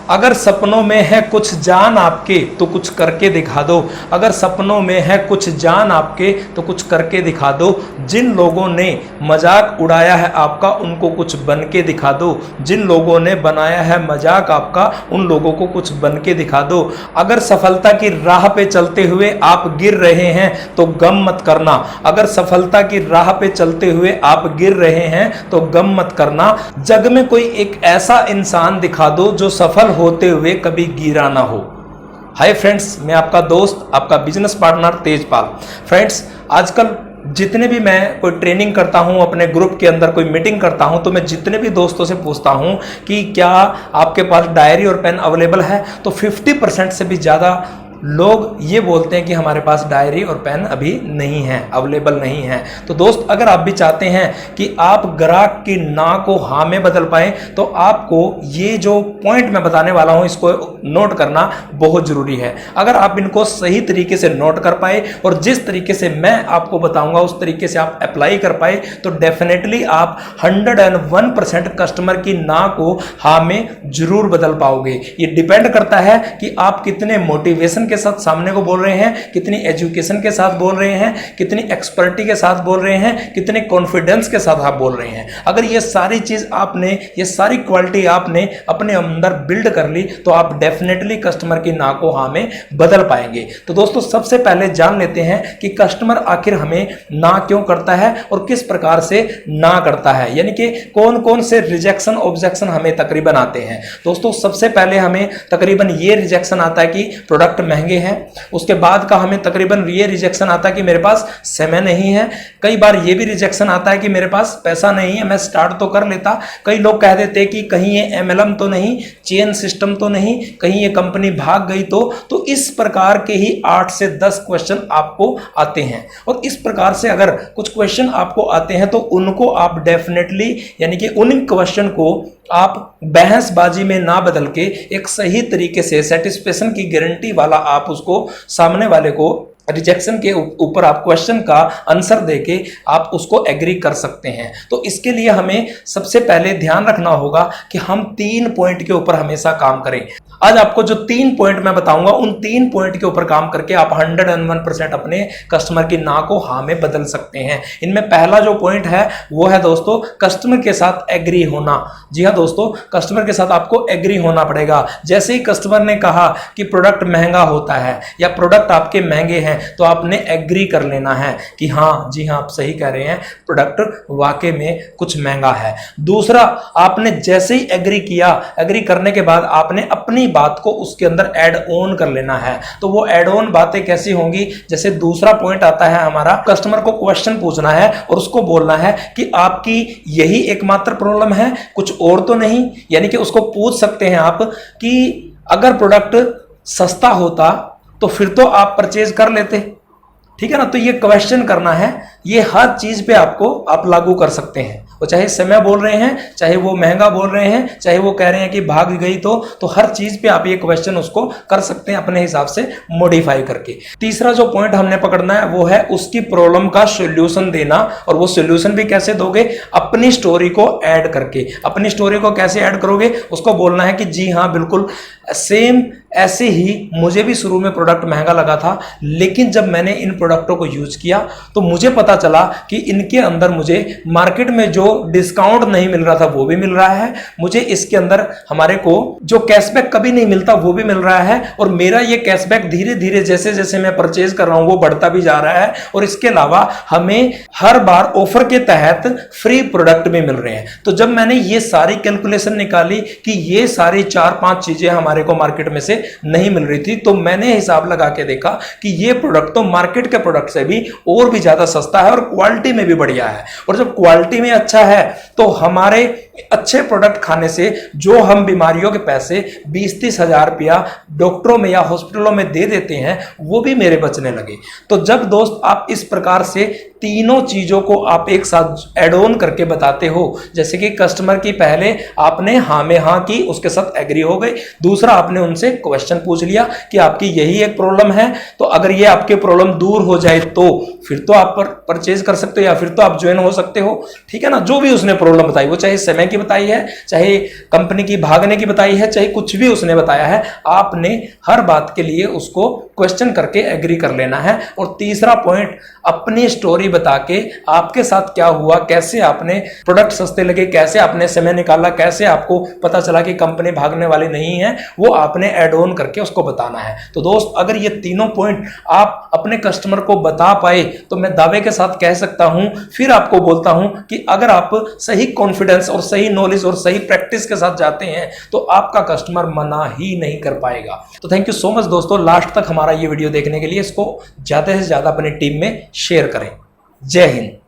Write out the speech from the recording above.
अगर सपनों में है कुछ जान आपके तो कुछ करके दिखा दो। अगर सपनों में है कुछ जान आपके तो कुछ करके दिखा दो। जिन लोगों ने मजाक उड़ाया है आपका उनको कुछ बन के दिखा दो। जिन लोगों ने बनाया है मजाक आपका उन लोगों को कुछ बन के दिखा दो। अगर सफलता की राह पे चलते हुए आप गिर रहे हैं तो गम मत करना। अगर सफलता की राह पे चलते हुए आप गिर रहे हैं तो गम मत करना। जग में कोई एक ऐसा इंसान दिखा दो जो सफल होते हुए कभी गिरा ना हो। हाय फ्रेंड्स, मैं आपका दोस्त, आपका बिजनेस पार्टनर तेजपाल। फ्रेंड्स, आजकल जितने भी मैं कोई ट्रेनिंग करता हूं, अपने ग्रुप के अंदर कोई मीटिंग करता हूं, तो मैं जितने भी दोस्तों से पूछता हूं कि क्या आपके पास डायरी और पेन अवेलेबल है, तो 50% से भी ज़्यादा लोग ये बोलते हैं कि हमारे पास डायरी और पेन अभी नहीं है, अवेलेबल नहीं है। तो दोस्त, अगर आप भी चाहते हैं कि आप ग्राहक की ना को हाँ में बदल पाए तो आपको ये जो पॉइंट मैं बताने वाला हूं इसको नोट करना बहुत जरूरी है। अगर आप इनको सही तरीके से नोट कर पाए और जिस तरीके से मैं आपको बताऊंगा उस तरीके से आप अप्लाई कर पाए तो डेफिनेटली आप 101% कस्टमर की ना को हाँ में जरूर बदल पाओगे। ये डिपेंड करता है कि आप कितने मोटिवेशन के साथ सामने को बोल रहे हैं, कितनी एजुकेशन के साथ बोल रहे हैं, कितनी एक्सपर्टी के साथ बोल रहे हैं, कितने कॉन्फिडेंस के साथ आप बोल रहे हैं। अगर ये सारी चीज आपने, ये सारी क्वालिटी आपने अपने अंदर बिल्ड कर ली तो आप डेफिनेटली कस्टमर की ना को हाँ में बदल पाएंगे। तो दोस्तों, सबसे पहले जान लेते हैं कि कस्टमर आखिर हमें ना क्यों करता है और किस प्रकार से ना करता है, यानी कि कौन कौन से रिजेक्शन ऑब्जेक्शन हमें तकरीबन आते हैं। दोस्तों, सबसे पहले हमें तकरीबन ये रिजेक्शन आता है कि प्रोडक्ट महंगे हैं। उसके बाद का हमें तकरीबन ये रिजेक्शन आता है कि मेरे पास समय नहीं है। कई बार ये भी रिजेक्शन आता है कि मेरे पास पैसा नहीं है, मैं स्टार्ट तो कर लेता। कई लोग कह देते कि कहीं ये एमएलएम तो नहीं, चेन सिस्टम तो नहीं, कहीं ये कंपनी भाग गई तो इस प्रकार के ही 8 से 10 क्वेश्चन आपको आते हैं। और इस प्रकार से अगर कुछ क्वेश्चन आपको आते हैं तो उनको आप डेफिनेटली, यानी कि उन क्वेश्चन को आप बहसबाजी में ना बदल के एक सही तरीके से सेटिस्फेक्शन की गारंटी वाला आप उसको सामने वाले को रिजेक्शन के ऊपर आप क्वेश्चन का आंसर देके आप उसको एग्री कर सकते हैं। तो इसके लिए हमें सबसे पहले ध्यान रखना होगा कि हम 3 पॉइंट के ऊपर हमेशा काम करें। आज आपको जो 3 पॉइंट मैं बताऊंगा उन 3 पॉइंट के ऊपर काम करके आप 101% अपने कस्टमर की ना को हाँ में बदल सकते हैं। इनमें पहला जो पॉइंट है वो है दोस्तों, कस्टमर के साथ एग्री होना। जी हाँ दोस्तों, कस्टमर के साथ आपको एग्री होना पड़ेगा। जैसे ही कस्टमर ने कहा कि प्रोडक्ट महंगा होता है या प्रोडक्ट आपके महंगे हैं तो आपने एग्री कर लेना है कि हाँ जी हाँ, आप सही कह रहे हैं, प्रोडक्ट वाकई में कुछ महंगा है। दूसरा, आपने जैसे ही एग्री किया, एग्री करने के बाद आपने अपनी बात को उसके अंदर ऐड ऑन कर लेना है। तो वो ऐड ऑन बातें कैसी होंगी, जैसे दूसरा पॉइंट आता है हमारा, कस्टमर को क्वेश्चन पूछना है और उसको बोलना है कि आपकी यही एकमात्र प्रॉब्लम है, कुछ और तो नहीं। यानी कि उसको पूछ सकते हैं आप कि अगर प्रोडक्ट सस्ता होता तो फिर तो आप परचेज कर लेते, ठीक है ना। तो ये क्वेश्चन करना है, ये हर चीज पे आपको आप लागू कर सकते हैं। वो चाहे समय बोल रहे हैं, चाहे वो महंगा बोल रहे हैं, चाहे वो कह रहे हैं कि भाग गई तो हर चीज पे आप ये क्वेश्चन उसको कर सकते हैं अपने हिसाब से मॉडिफाई करके। तीसरा जो पॉइंट हमने पकड़ना है वो है उसकी प्रॉब्लम का सॉल्यूशन देना। और वो सॉल्यूशन भी कैसे दोगे, अपनी स्टोरी को ऐड करके। अपनी स्टोरी को कैसे ऐड करोगे, उसको बोलना है कि जी हाँ बिल्कुल सेम ऐसे ही मुझे भी शुरू में प्रोडक्ट महंगा लगा था, लेकिन जब मैंने इन प्रोडक्टों को यूज किया तो मुझे पता चला कि इनके अंदर मुझे मार्केट में जो डिस्काउंट नहीं मिल रहा था वो भी मिल रहा है, मुझे इसके अंदर हमारे को जो कैशबैक कभी नहीं मिलता वो भी मिल रहा है, और मेरा ये कैशबैक धीरे धीरे जैसे जैसे मैं परचेज कर रहा हूं वो बढ़ता भी जा रहा है। और इसके अलावा हमें हर बार ऑफर के तहत फ्री प्रोडक्ट भी मिल रहे हैं। तो जब मैंने ये सारी कैलकुलेशन निकाली कि ये सारी 4-5 चीजें हमारे को मार्केट में से नहीं मिल रही थी, तो मैंने हिसाब लगा के देखा कि ये प्रोडक्ट तो मार्केट के प्रोडक्ट से भी और भी ज्यादा सस्ता है और क्वालिटी में भी बढ़िया है। और जब क्वालिटी में अच्छा है तो हमारे अच्छे प्रोडक्ट खाने से जो हम बीमारियों के पैसे 20-30 हजार रुपया डॉक्टरों में या हॉस्पिटलों में दे देते हैं वो भी मेरे बचने लगे। तो जब दोस्त आप इस प्रकार से तीनों चीजों को आप एक साथ एड ऑन करके बताते हो, जैसे कि कस्टमर की पहले आपने हाँ में हाँ की, उसके साथ एग्री हो गए। दूसरा, आपने उनसे क्वेश्चन पूछ लिया कि आपकी यही एक प्रॉब्लम है, तो अगर ये आपके प्रॉब्लम दूर हो जाए तो फिर तो आप परचेज कर सकते हो या फिर तो आप ज्वाइन हो सकते हो, ठीक है ना। जो भी उसने प्रॉब्लम बताई, वो चाहे समय करने की बताई है, चाहे कंपनी की भागने की बताई है, चाहे कुछ भी उसने बताया है, आपने हर बात के लिए उसको क्वेश्चन करके एग्री कर लेना है। और तीसरा पॉइंट, अपनी स्टोरी बता के आपके साथ क्या हुआ, कैसे आपने प्रोडक्ट सस्ते लगे, कैसे आपने समय निकाला, कैसे आपको पता चला कि कंपनी भागने वाली नहीं है, वो आपने ऐड ऑन करके उसको बताना है। तो दोस्त, अगर ये तीनों पॉइंट आप अपने कस्टमर को बता पाए तो मैं दावे के साथ कह सकता हूं, फिर आपको बोलता हूं कि अगर आप सही कॉन्फिडेंस और सही नॉलेज और सही प्रैक्टिस के साथ जाते हैं तो आपका कस्टमर मना ही नहीं कर पाएगा। तो थैंक यू सो मच दोस्तों, लास्ट तक हमारा ये वीडियो देखने के लिए। इसको ज्यादा से ज्यादा अपनी टीम में शेयर करें। जय हिंद।